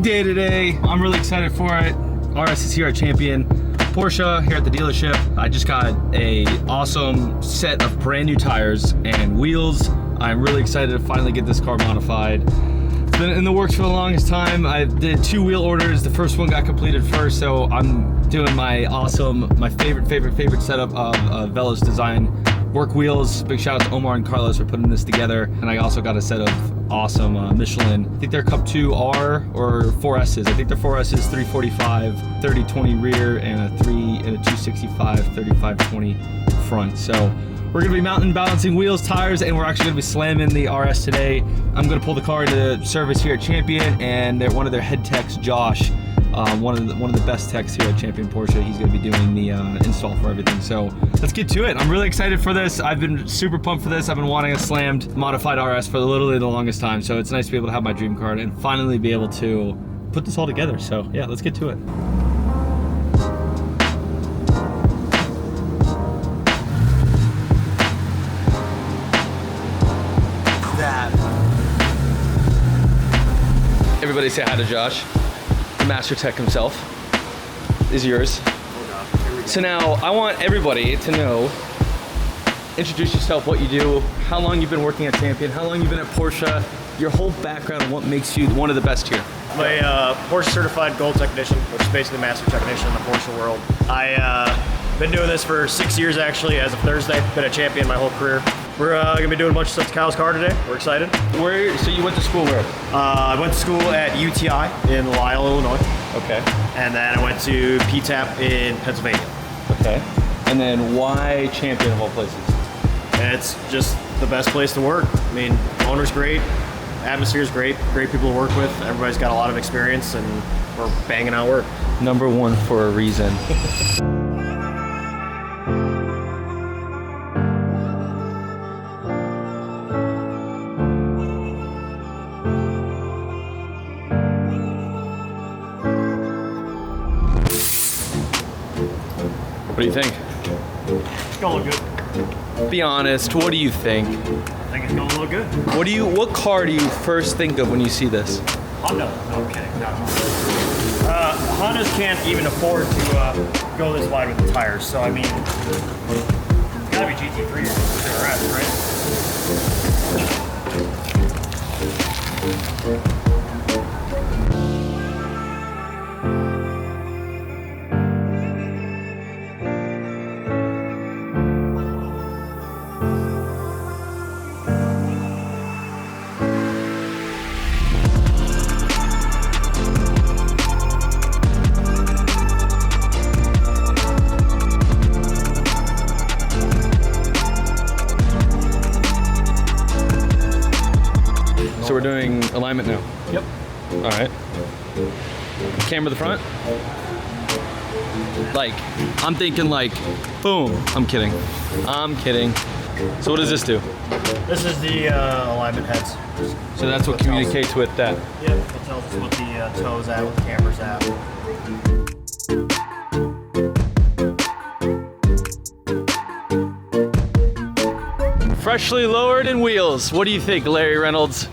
day today. I'm really excited for it. RS is here, our champion. Porsche here at the dealership. I just got a awesome set of brand new tires and wheels. I'm really excited to finally get this car modified. It's been in the works for the longest time. I did 2 wheel orders. The first one got completed first, so I'm doing my favorite setup of VelosDesignWerks wheels. Big shout out to Omar and Carlos for putting this together. And I also got a set of awesome Michelin. I think they're Cup 2R or 4Ss. I think they're 4Ss, 345, 30/20 rear, and a 265, 35/20 front. So we're gonna be mountain balancing wheels, tires, and we're actually gonna be slamming the RS today. I'm gonna pull the car into service here at Champion, and one of their head techs, Josh, one of the best techs here at Champion Porsche. He's gonna be doing the install for everything. So let's get to it. I'm really excited for this. I've been super pumped for this. I've been wanting a slammed modified RS for literally the longest time. So it's nice to be able to have my dream car and finally be able to put this all together. So yeah, let's get to it. Everybody say hi to Josh. The master tech himself is yours. So now I want everybody to know, introduce yourself, what you do, how long you've been working at Champion, how long you've been at Porsche, your whole background and what makes you one of the best here. I'm a Porsche certified gold technician, which is basically the master technician in the Porsche world. I've been doing this for 6 years actually, as of Thursday. Been a Champion my whole career. We're gonna be doing a bunch of stuff to Kyle's car today. We're excited. So you went to school where? I went to school at UTI in Lisle, Illinois. Okay. And then I went to PTAP in Pennsylvania. Okay. And then why Champion of all places? And it's just the best place to work. I mean, owner's great, atmosphere's great, great people to work with. Everybody's got a lot of experience and we're banging out work. Number one for a reason. What do you think? It's gonna look good. Be honest, what do you think? I think it's gonna look good. What car do you first think of when you see this? Honda. No, I'm kidding. No. Hondas can't even afford to go this wide with the tires, so I mean, it's gotta be GT3RS, right? So we're doing alignment now? Yep. All right. Camera the front? Like, I'm thinking like, boom. I'm kidding. I'm kidding. So what does this do? This is the alignment heads. So that's what communicates with that? Yep, it tells us what the toe's at, what the camera's at. Freshly lowered in wheels. What do you think, Larry Reynolds?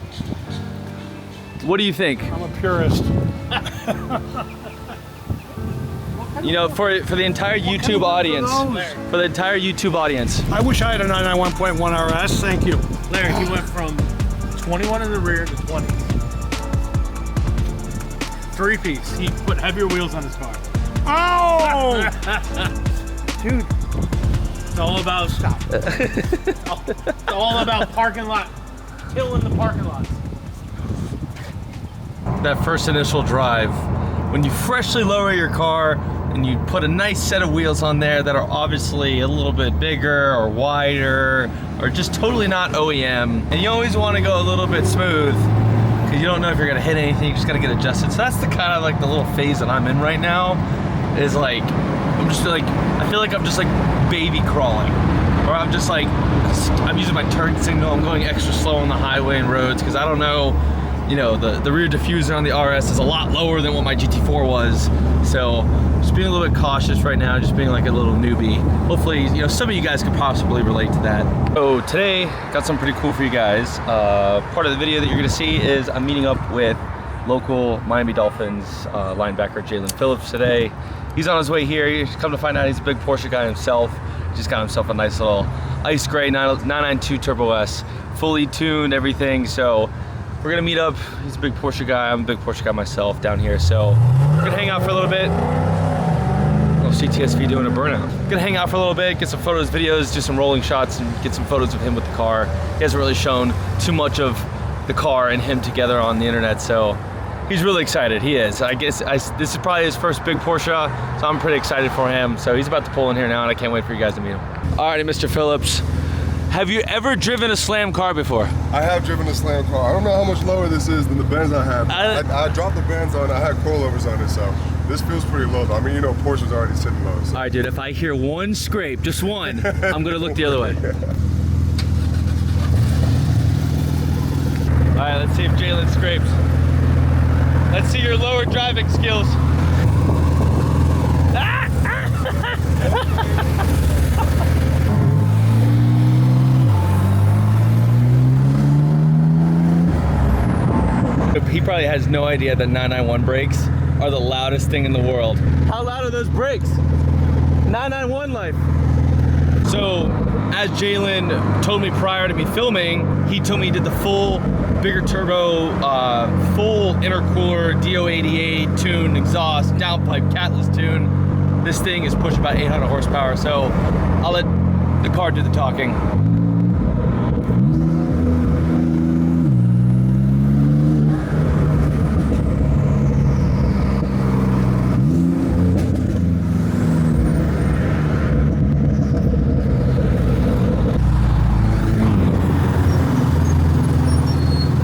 What do you think? I'm a purist. You know, for the entire YouTube audience, I wish I had a 991.1 RS. Thank you. Larry, he went from 21 in the rear to 20. 3-piece. He put heavier wheels on his car. Oh! Dude, it's all about stop. It's all about parking lot. Killing the parking lot. That first initial drive, when you freshly lower your car and you put a nice set of wheels on there that are obviously a little bit bigger or wider or just totally not OEM, and you always want to go a little bit smooth because you don't know if you're gonna hit anything, you just gotta get adjusted. So that's the kind of like the little phase that I'm in right now, is like, I feel like I'm just like baby crawling, or I'm just like, I'm using my turn signal, I'm going extra slow on the highway and roads because I don't know, you know, the rear diffuser on the RS is a lot lower than what my GT4 was. So just being a little bit cautious right now, just being like a little newbie. Hopefully, you know, some of you guys could possibly relate to that. So today, got something pretty cool for you guys. Part of the video that you're gonna see is I'm meeting up with local Miami Dolphins linebacker Jaelan Phillips today. He's on his way here. He's come to find out he's a big Porsche guy himself. Just got himself a nice little ice gray 992 Turbo S, fully tuned, everything. So we're gonna meet up. He's a big Porsche guy. I'm a big Porsche guy myself down here. So we're gonna hang out for a little bit. CTSV doing a burnout. Gonna hang out for a little bit, get some photos, videos, do some rolling shots, and get some photos of him with the car. He hasn't really shown too much of the car and him together on the internet, so he's really excited. He is. I guess this is probably his first big Porsche, so I'm pretty excited for him. So he's about to pull in here now, and I can't wait for you guys to meet him. Alrighty, Mr. Phillips. Have you ever driven a slam car before? I have driven a slam car. I don't know how much lower this is than the Benz I have. I dropped the Benz on it. I had coilovers on it, so this feels pretty low though. I mean, you know, Porsche's already sitting low. So. All right, dude, if I hear one scrape, just one, I'm gonna look the other way. All right, let's see if Jaelan scrapes. Let's see your lower driving skills. He probably has no idea that 991 brakes are the loudest thing in the world. How loud are those brakes? 991 life. So, as Jaelan told me prior to me filming, he told me he did the full bigger turbo, full intercooler, DO88 tuned exhaust, downpipe, catless tune. This thing is pushing about 800 horsepower, so I'll let the car do the talking.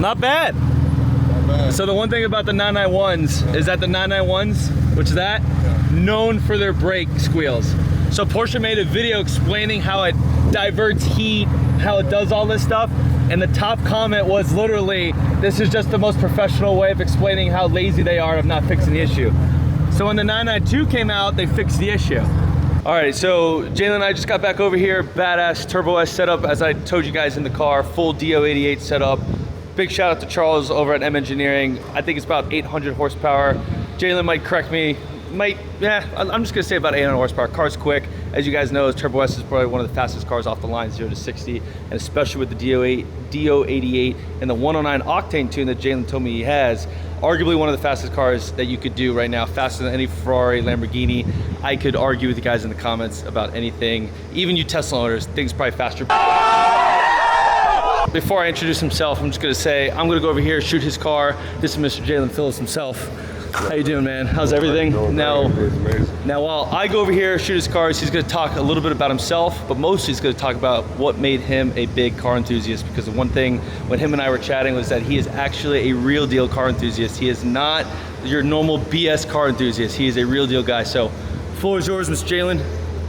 Not bad. Not bad. So the one thing about the 991s is that the 991s, which is that, known for their brake squeals. So Porsche made a video explaining how it diverts heat, how it does all this stuff, and the top comment was literally, this is just the most professional way of explaining how lazy they are of not fixing the issue. So when the 992 came out, they fixed the issue. All right, so Jaelan and I just got back over here, badass Turbo S setup, as I told you guys in the car, full DO88 setup. Big shout out to Charles over at M Engineering. I think it's about 800 horsepower. Jaelan might correct me, I'm just gonna say about 800 horsepower. Car's quick. As you guys know, Turbo S is probably one of the fastest cars off the line, 0 to 60, and especially with the DO88 and the 109 octane tune that Jaelan told me he has, arguably one of the fastest cars that you could do right now, faster than any Ferrari, Lamborghini. I could argue with you guys in the comments about anything. Even you Tesla owners, things probably faster. Before I introduce himself, I'm just gonna say, I'm gonna go over here, shoot his car. This is Mr. Jaelan Phillips himself. How you doing, man? How's everything? Now while I go over here, shoot his cars, he's gonna talk a little bit about himself, but mostly he's gonna talk about what made him a big car enthusiast, because the one thing when him and I were chatting was that he is actually a real deal car enthusiast. He is not your normal BS car enthusiast. He is a real deal guy. So, floor is yours, Mr. Jaelan.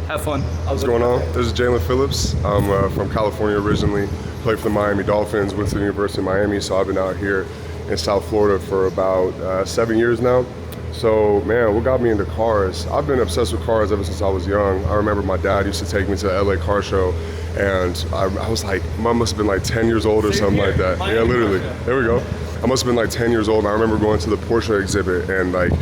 Have fun. What's going on? This is Jaelan Phillips. I'm from California originally. Played for the Miami Dolphins, went to the University of Miami, so I've been out here in South Florida for about 7 years now. So, man, what got me into cars? I've been obsessed with cars ever since I was young. I remember my dad used to take me to the LA car show, and I was like, I must have been like 10 years old or something like that. Yeah, literally. There we go. I must have been like 10 years old, and I remember going to the Porsche exhibit, and like,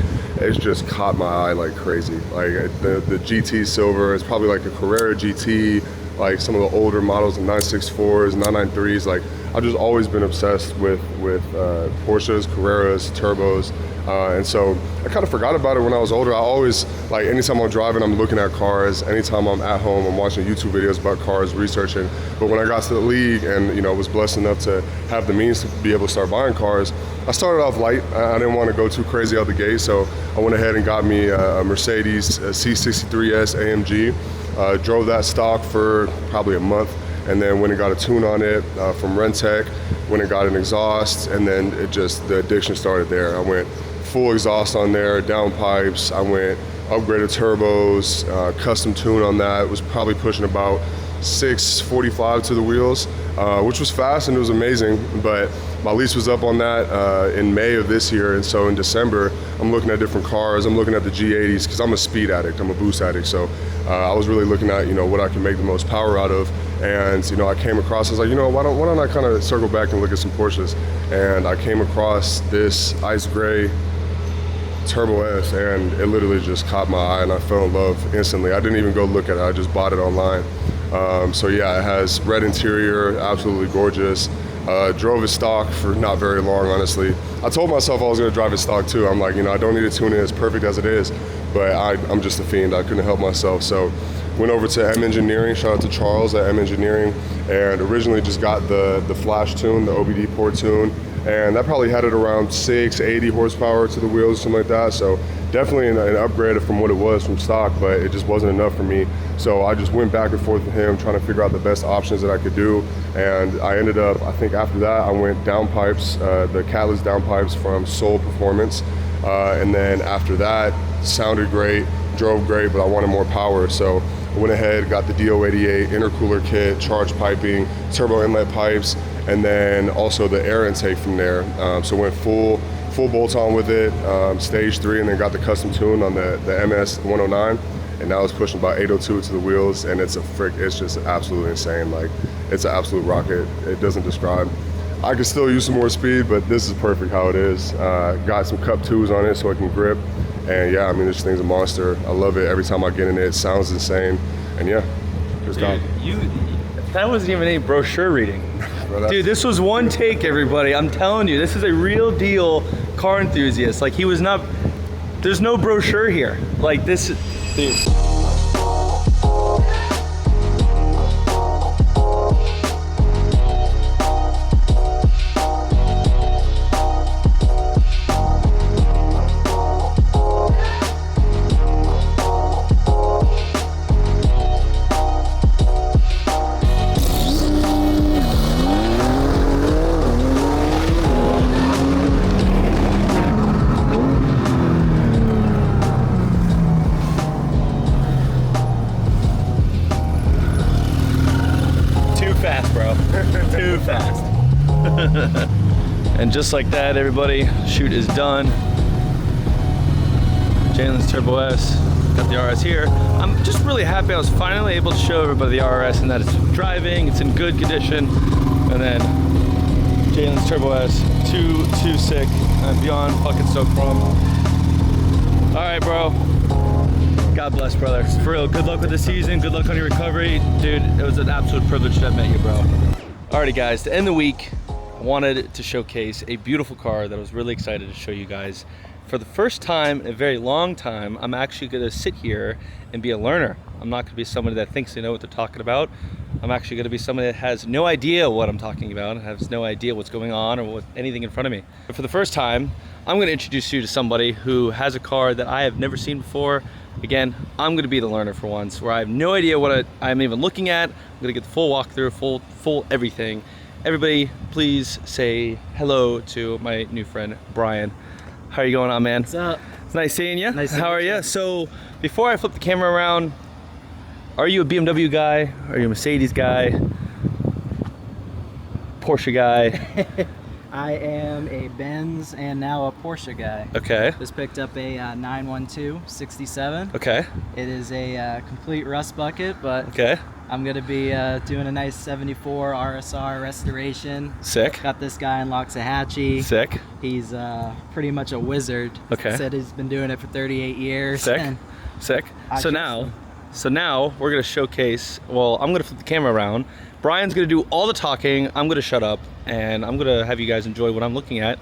it's just caught my eye like crazy. Like the GT Silver, it's probably like a Carrera GT, like some of the older models, the 964s, 993s. Like, I've just always been obsessed with Porsches, Carreras, turbos. And so I kind of forgot about it when I was older. I always, like, anytime I'm driving, I'm looking at cars. Anytime I'm at home, I'm watching YouTube videos about cars, researching. But when I got to the league and, you know, was blessed enough to have the means to be able to start buying cars, I started off light. I didn't want to go too crazy out the gate, so I went ahead and got me a Mercedes C63S AMG. Drove that stock for probably a month, and then went and got a tune on it from Rentec, went and got an exhaust, and then the addiction started there. I went full exhaust on there, downpipes. I went upgraded turbos, custom tune on that. It was probably pushing about 645 to the wheels, which was fast and it was amazing, but my lease was up on that in May of this year, and so in December, I'm looking at different cars. I'm looking at the G80s because I'm a speed addict, I'm a boost addict, so I was really looking at, you know, what I can make the most power out of. And, you know, I came across, I was like, you know, why don't I kind of circle back and look at some Porsches? And I came across this ice gray Turbo S, and it literally just caught my eye and I fell in love instantly. I didn't even go look at it, I just bought it online. So yeah, it has red interior, absolutely gorgeous. Drove it stock for not very long, honestly. I told myself I was gonna drive it stock too. I'm like, you know, I don't need to tune it as perfect as it is, but I'm just a fiend, I couldn't help myself. So went over to M Engineering, shout out to Charles at M Engineering, and originally just got the flash tune, the OBD port tune, and that probably had it around 680 horsepower to the wheels, something like that. So definitely an upgrade from what it was from stock, but it just wasn't enough for me. So I just went back and forth with him, trying to figure out the best options that I could do. And I ended up, I think after that, I went downpipes, the Catalyst downpipes from Soul Performance. And then after that, sounded great, drove great, but I wanted more power. So I went ahead, got the DO88 intercooler kit, charge piping, turbo inlet pipes, and then also the air intake from there. So went full bolt-on with it, stage 3, and then got the custom tune on the MS 109, and now it's pushing about 802 to the wheels, and it's just absolutely insane. Like, it's an absolute rocket. It doesn't describe. I could still use some more speed, but this is perfect how it is. Got some Cup 2s on it so it can grip, and yeah, I mean, this thing's a monster. I love it every time I get in it. It sounds insane, and yeah, just got. That wasn't even any brochure reading. Dude, this was one take, everybody. I'm telling you, this is a real deal car enthusiast. Like, he was not, there's no brochure here. Like, this, dude. Too fast. And just like that, everybody, shoot is done. Jaelan's Turbo S, got the RS here. I'm just really happy I was finally able to show everybody the RS and that it's driving, it's in good condition. And then Jaelan's Turbo S, too sick. I'm beyond fucking stoked for him. All right, bro. God bless, brother. For real, good luck with the season. Good luck on your recovery. Dude, it was an absolute privilege to have met you, bro. Alrighty, guys, to end the week, I wanted to showcase a beautiful car that I was really excited to show you guys. For the first time in a very long time, I'm actually gonna sit here and be a learner. I'm not gonna be somebody that thinks they know what they're talking about. I'm actually gonna be somebody that has no idea what I'm talking about, and has no idea what's going on or anything in front of me. But for the first time, I'm gonna introduce you to somebody who has a car that I have never seen before. Again, I'm gonna be the learner for once, where I have no idea what I'm even looking at. I'm gonna get the full walkthrough, full everything. Everybody, please say hello to my new friend, Brian. How are you going on, man? What's up? It's nice seeing you. Nice to How are meet you? you. So, before I flip the camera around, are you a BMW guy? Are you a Mercedes guy? Porsche guy? I am a Benz and now a Porsche guy. Okay. Just picked up a 912 67. Okay. It is a complete rust bucket, but Okay. I'm gonna be doing a nice 74 RSR restoration. Sick. Got this guy in Loxahatchee. Sick. He's pretty much a wizard. Okay. Said he's been doing it for 38 years. Sick. and Sick. I So now we're gonna showcase. Well, I'm gonna flip the camera around. Brian's gonna do all the talking. I'm gonna shut up, and I'm gonna have you guys enjoy what I'm looking at.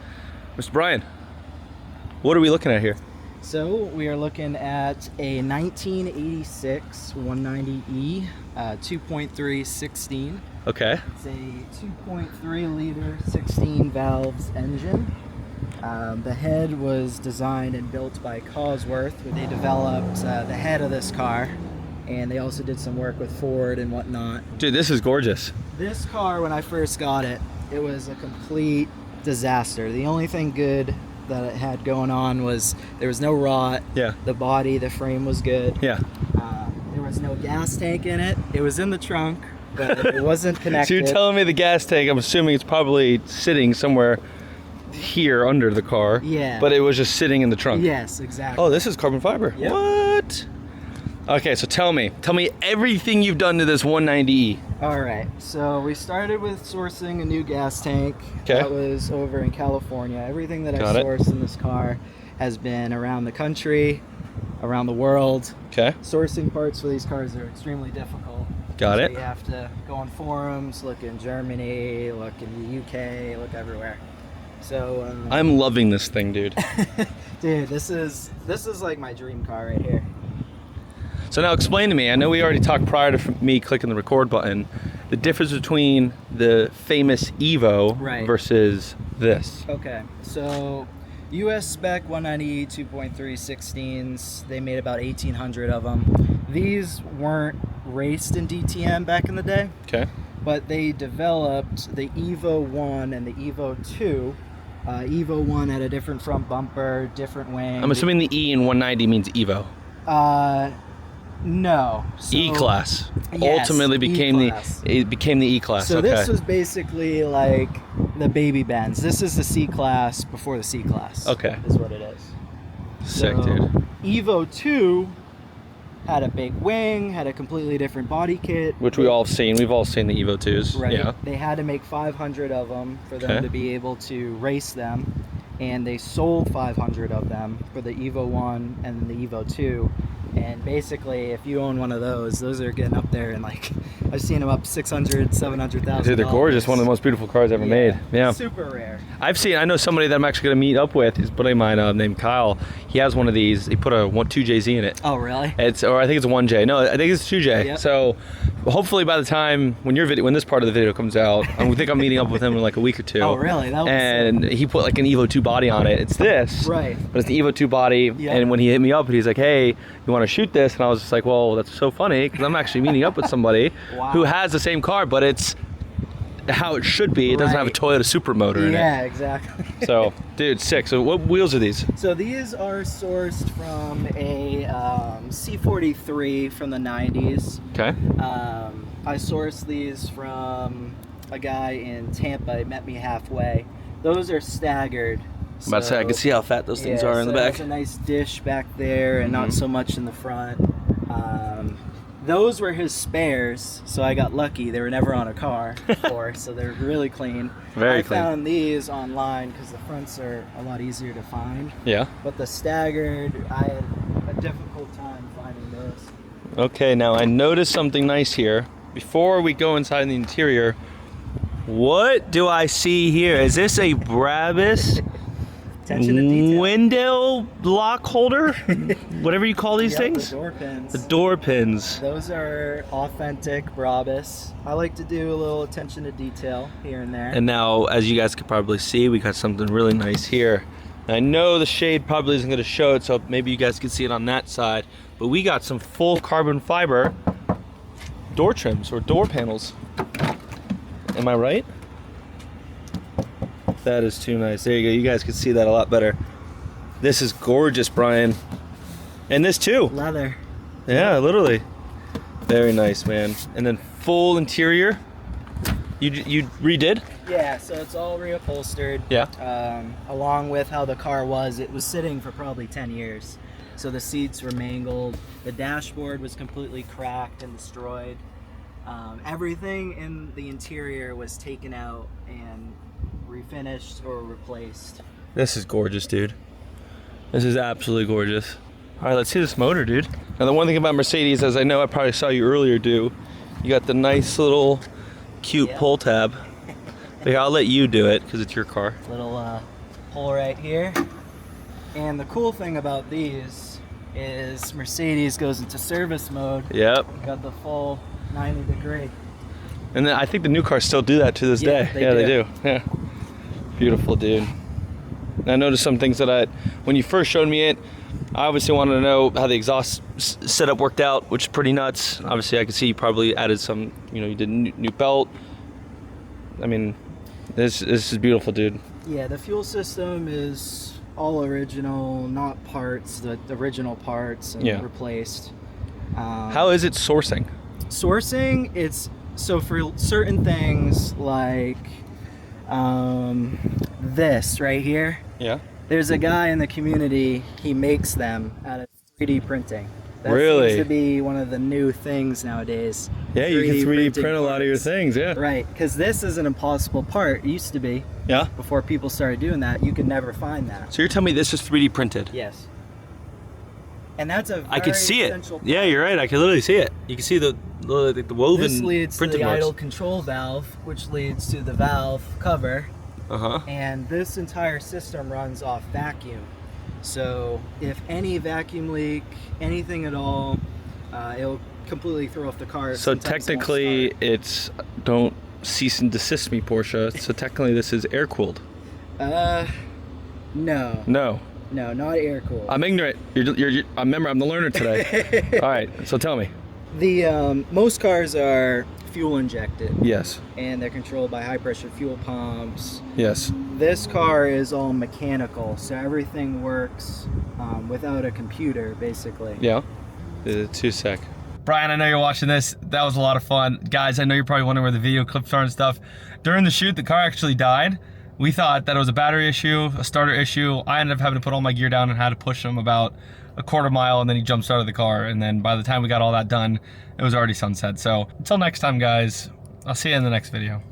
Mr. Brian, what are we looking at here? So we are looking at a 1986 190E 2.3 16. Okay. It's a 2.3 liter 16 valves engine. The head was designed and built by Cosworth, where they developed the head of this car, and they also did some work with Ford and whatnot. Dude, this is gorgeous. This car, when I first got it, it was a complete disaster. The only thing good that it had going on was there was no rot. Yeah. The body, the frame was good. Yeah. There was no gas tank in it. It was in the trunk, but it wasn't So connected. you're telling me the gas tank, I'm assuming it's probably sitting somewhere here under the car. Yeah. But it was just sitting in the trunk. Yes, exactly. Oh, this is carbon fiber. Yep. What? Okay, so tell me everything you've done to this 190E. All right, so we started with sourcing a new gas tank. Okay. That was over in California. Everything that Got I it. sourced in this car has been around the country, around the world. Okay. Sourcing parts for these cars are extremely difficult. Got So it. you have to go on forums, look in Germany, look in the UK, look everywhere. So I'm loving this thing, dude. dude, this is like my dream car right here. So now explain to me, I know we already talked prior to me clicking the record button, the difference between the famous Evo Right. versus this. Okay, so US spec 190E 2.3 16s, they made about 1,800 of them. These weren't raced in DTM back in the day, Okay. but they developed the Evo 1 and the Evo 2. Evo 1 had a different front bumper, different wing. I'm assuming the E in 190 means Evo. No. So, E-Class. Yes, Ultimately became E-Class. the E-Class. So okay. this was basically like the baby Benz. This is the C-Class before the C-Class. Okay. Is what it is. Sick, So, dude. Evo 2 had a big wing, had a completely different body kit. Which we all have seen. We've all seen the Evo 2s. Right. Yeah. They had to make 500 of them for them Okay. to be able to race them. And they sold 500 of them for the Evo 1 and the Evo 2. And basically, if you own one of those are getting up there, and like I've seen them up 600, 700,000. Dude, they're gorgeous. One of the most beautiful cars ever made. Yeah. Super rare. I know somebody that I'm actually going to meet up with. He's a buddy of mine named Kyle. He has one of these. He put a 2JZ in it. Oh, really? Or I think it's a 1J. No, I think it's a 2J. Yep. So hopefully by the time when this part of the video comes out, I think I'm meeting up with him in like a week or two. Oh, really? That was And he put like an Evo 2 body on it. It's this. Right. But it's the Evo 2 body. Yeah. And when he hit me up, he's like, hey, you want to shoot this? And I was just like, well, that's so funny because I'm actually meeting up with somebody Wow. who has the same car, but it's how it should be. It doesn't have a Right. Toyota Supermotor in it. Yeah, exactly. So, dude, sick. So what wheels are these? So these are sourced from a C43 from the 90s. Okay. I sourced these from a guy in Tampa. He met me halfway. Those are staggered. I'm about to say, I can see how fat those things are in the so back. there's a nice dish back there and not so much in the front. Those were his spares, so I got lucky. They were never on a car before, so they're really clean. Very I clean. found these online because the fronts are a lot easier to find. Yeah. But the staggered, I had a difficult time finding those. Okay, now I noticed something nice here. Before we go inside the interior, what do I see here? Is this a Brabus Attention to detail. window lock holder? Whatever you call these Yep, things? The door pins. The door pins. Those are authentic Brabus. I like to do a little attention to detail here and there. And now, as you guys could probably see, we got something really nice here. I know the shade probably isn't going to show it, so maybe you guys can see it on that side. But we got some full carbon fiber door trims or door panels. Am I right? That is too nice. There you go. You guys can see that a lot better. This is gorgeous, Brian. And this too. Leather. Yeah, literally. Very nice, man. And then full interior. You redid? Yeah, so it's all reupholstered. Yeah. Along with how the car was, it was sitting for probably 10 years. So the seats were mangled. The dashboard was completely cracked and destroyed. Everything in the interior was taken out and refinished or replaced. This is gorgeous, dude. This is absolutely gorgeous. All right, let's see this motor, dude. Now, the one thing about Mercedes, as I know I probably saw you earlier do, you got the nice little cute Yeah. pull tab. But here, I'll let you do it because it's your car. Little pull right here. And the cool thing about these is Mercedes goes into service mode. Yep. Got the full 90-degree. And then I think the new cars still do that to this Yeah, day. they Yeah, they do. do. Yeah. Beautiful, dude. And I noticed some things that when you first showed me it, I obviously wanted to know how the exhaust setup worked out, which is pretty nuts. Obviously, I could see you probably added some, you did new belt. I mean, this is beautiful, dude. Yeah, the fuel system is all original, not parts, the original parts and Yeah. replaced. How is it sourcing? Sourcing, it's so for certain things like this right here, Yeah. there's a guy in the community, he makes them out of 3D printing. That Really? seems to be one of the new things nowadays. Yeah, you can 3D printing print a lot of your parts. things, yeah. Right, because this is an impossible part. It used to be. Yeah? Before people started doing that, you could never find that. So you're telling me this is 3D printed? Yes. And that's a very I could see it. essential part. Yeah, you're right. I can literally see it. You can see the woven This leads to printed the marks. idle control valve, which leads to the valve cover. Uh-huh. And this entire system runs off vacuum. So if any vacuum leak, anything at all, it'll completely throw off the car. So Sometimes it won't technically, start. it's don't cease and desist me, Porsche. So technically, this is air cooled. No. No, No, not air cooled. I'm ignorant. Remember, I'm the learner today. All right. So tell me. The most cars are fuel injected, Yes. and they're controlled by high pressure fuel pumps. Yes. This car is all mechanical, so everything works without a computer, basically. Yeah. 2 sec. Brian, I know you're watching this. That was a lot of fun. Guys, I know you're probably wondering where the video clips are and stuff. During the shoot, the car actually died. We thought that it was a battery issue, a starter issue. I ended up having to put all my gear down and had to push him about a quarter mile, and then he jump started the car. And then by the time we got all that done, it was already sunset. So until next time, guys, I'll see you in the next video.